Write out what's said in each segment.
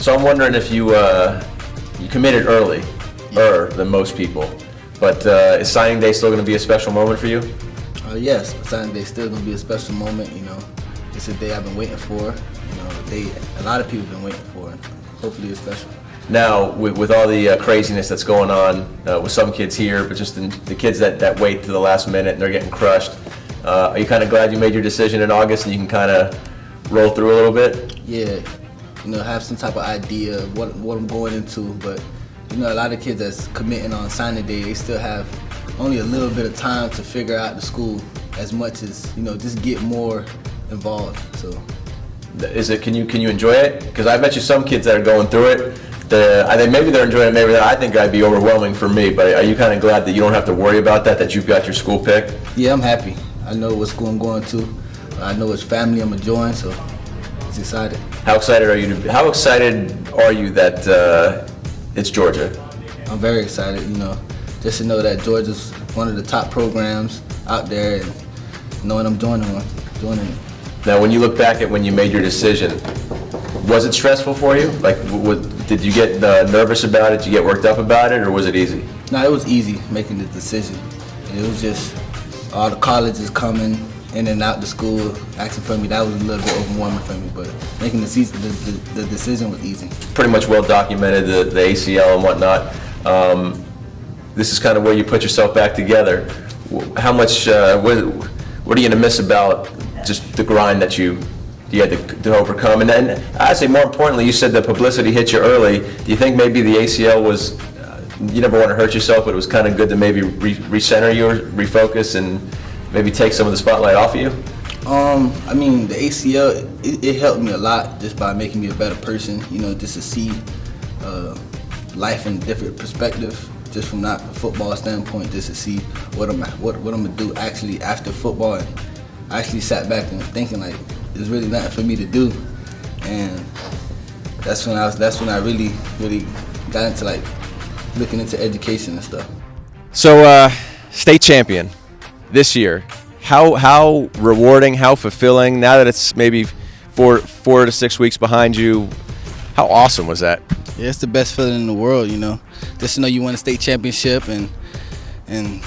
So I'm wondering if you committed early, than most people. But is signing day still going to be a special moment for you? Yes, signing day is still going to be a special moment. It's a day I've been waiting for. A lot of people have been waiting for, and hopefully it's special. Now, with all the craziness that's going on with some kids here, but just the kids that wait to the last minute and they're getting crushed, are you kind of glad you made your decision in August and you can kind of roll through a little bit? Yeah, have some type of idea of what I'm going into, but a lot of kids that's committing on signing day, they still have only a little bit of time to figure out the school as much as, just get more involved. So, can you enjoy it? Because I bet you some kids that are going through it, I think maybe they're enjoying it, maybe I think that'd be overwhelming for me, but are you kind of glad that you don't have to worry about that you've got your school picked? Yeah, I'm happy. I know what school I'm going to. I know which family I'm enjoying, so it's excited. How excited are you that it's Georgia? I'm very excited, just to know that Georgia's one of the top programs out there, and knowing I'm joining it. Now, when you look back at when you made your decision, was it stressful for you? Like, did you get nervous about it? Did you get worked up about it, or was it easy? No, it was easy making the decision. It was just all the colleges coming in and out the school asking for me. That was a little bit overwhelming for me, but making the decision was easy. Pretty much well documented, the ACL and whatnot. This is kind of where you put yourself back together. How much? What are you gonna miss about just the grind that you had to overcome? And then I'd say more importantly, you said the publicity hit you early. Do you think maybe the ACL was, you never want to hurt yourself, but it was kind of good to maybe recenter you or refocus and maybe take some of the spotlight off of you? The ACL, it helped me a lot just by making me a better person, just to see life in a different perspective, just from not a football standpoint, just to see what I'm gonna do actually after football. And I actually sat back and was thinking, like, there's really nothing for me to do, and that's when I really got into, like, looking into education and stuff. So, state champion this year, how rewarding, how fulfilling, now that it's maybe 4 to 6 weeks behind you, how awesome was that? Yeah, it's the best feeling in the world, just to know you won a state championship and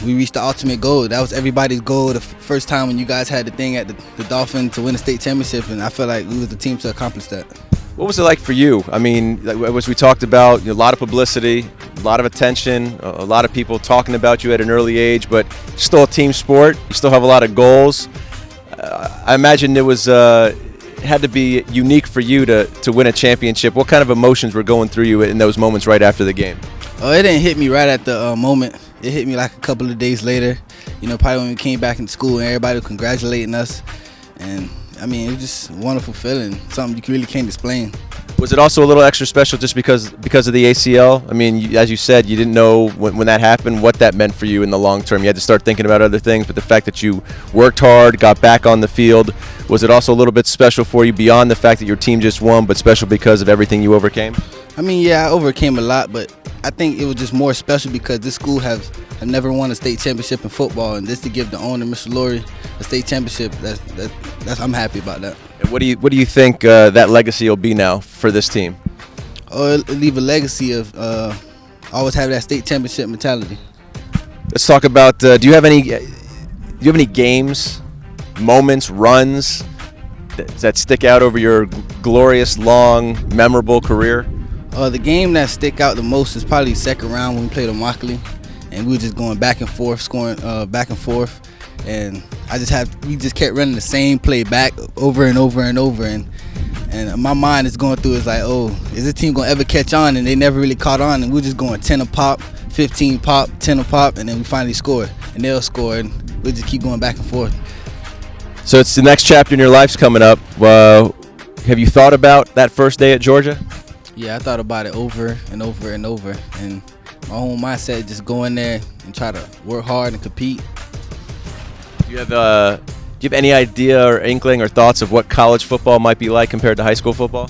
we reached the ultimate goal. That was everybody's goal the first time when you guys had the thing at the Dolphin to win a state championship, and I feel like we was the team to accomplish that. What was it like for you? I mean, as we talked about, a lot of publicity, a lot of attention, a lot of people talking about you at an early age, but still a team sport. You still have a lot of goals. I imagine it was had to be unique for you to win a championship. What kind of emotions were going through you in those moments right after the game? Oh, it didn't hit me right at the moment. It hit me like a couple of days later, probably when we came back in school and everybody was congratulating us. And it was just a wonderful feeling, something you really can't explain. Was it also a little extra special just because of the ACL? I mean, as you said, you didn't know when that happened what that meant for you in the long term. You had to start thinking about other things, but the fact that you worked hard, got back on the field, was it also a little bit special for you beyond the fact that your team just won, but special because of everything you overcame? Yeah, I overcame a lot, but I think it was just more special because this school have never won a state championship in football, and just to give the owner, Mr. Laurie, a state championship, that's I'm happy about that. And what do you think that legacy will be now for this team? Oh, it'll leave a legacy of always have that state championship mentality. Let's talk about. Do you have any games, moments, runs that stick out over your glorious, long, memorable career? The game that stick out the most is probably second round when we played Immokalee, and we were just going back and forth, scoring back and forth, and we just kept running the same play back over and over and over, and my mind is going through, it's like, oh, is this team gonna ever catch on? And they never really caught on, and we were just going 10 a pop, 15 pop, 10 a pop, and then we finally scored, and they'll score, and we just keep going back and forth. So it's the next chapter in your life's coming up. Have you thought about that first day at Georgia? Yeah, I thought about it over and over and over, and my whole mindset just go in there and try to work hard and compete. Do you have any idea or inkling or thoughts of what college football might be like compared to high school football?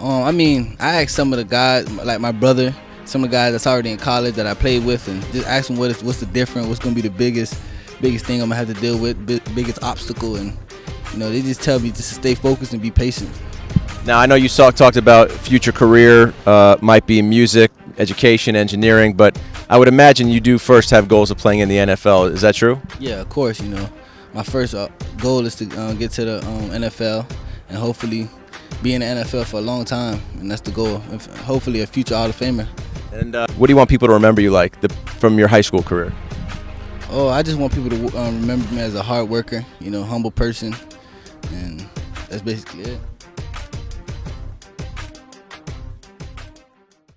I asked some of the guys, like my brother, some of the guys that's already in college that I played with, and just asked them what's the difference, what's going to be the biggest thing I'm going to have to deal with, biggest obstacle, and they just tell me just to stay focused and be patient. Now, I know you talked about future career might be music, education, engineering, but I would imagine you do first have goals of playing in the NFL. Is that true? Yeah, of course. My first goal is to get to the NFL and hopefully be in the NFL for a long time, and that's the goal. Hopefully, a future Hall of Famer. And what do you want people to remember you like from your high school career? Oh, I just want people to remember me as a hard worker, humble person, and that's basically it.